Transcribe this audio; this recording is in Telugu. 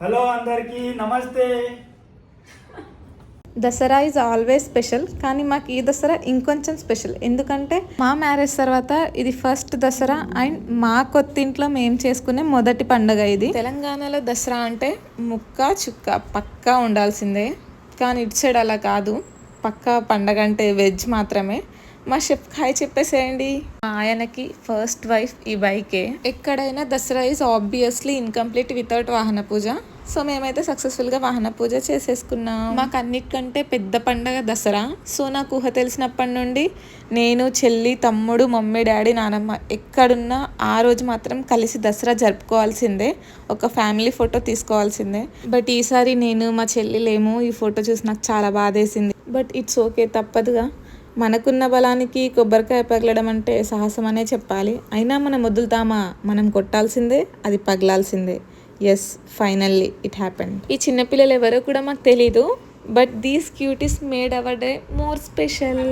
హలో అందరికీ నమస్తే. దసరా ఈజ్ ఆల్వేస్ స్పెషల్, కానీ మాకు ఈ దసరా ఇంకొంచెం స్పెషల్. ఎందుకంటే మా మ్యారేజ్ తర్వాత ఇది ఫస్ట్ దసరా అండ్ మా కొత్తింట్లో మేము చేసుకునే మొదటి పండుగ ఇది. తెలంగాణలో దసరా అంటే ముక్క చుక్క పక్కా ఉండాల్సిందే, కానీ ఇటు సైడ్ అలా కాదు. పక్కా పండగ అంటే వెజ్ మాత్రమే. మా షెఫ్ హాయ్ చెప్పేసేయండి. ఆయనకి ఫస్ట్ వైఫ్ ఈ బైకే. ఎక్కడైనా Dasara is obviously incomplete without వాహన పూజ. సో మేమైతే సక్సెస్ఫుల్గా వాహన పూజ చేసేసుకున్నాం. మాకు అన్నిటికంటే పెద్ద పండగ దసరా. సో నాకు ఊహ తెలిసినప్పటి నుండి నేను, చెల్లి, తమ్ముడు, మమ్మీ, డాడీ, నానమ్మ ఎక్కడున్నా ఆ రోజు మాత్రం కలిసి దసరా జరుపుకోవాల్సిందే. ఒక ఫ్యామిలీ ఫోటో తీసుకోవాల్సిందే. బట్ ఈసారి నేను మా చెల్లి లేము. ఈ ఫోటో చూసి నాకు చాలా బాధేసింది. బట్ ఇట్స్ ఓకే, తప్పదుగా. మనకున్న బలానికి కొబ్బరికాయ పగలడం అంటే సాహసం అనే చెప్పాలి. అయినా మనం వదులుతామా? మనం కొట్టాల్సిందే, అది పగలాల్సిందే. Yes, finally it happened. ఈ చిన్నపిల్లలు ఎవరో కూడా మాకు తెలీదు, but these cuties made our day more special.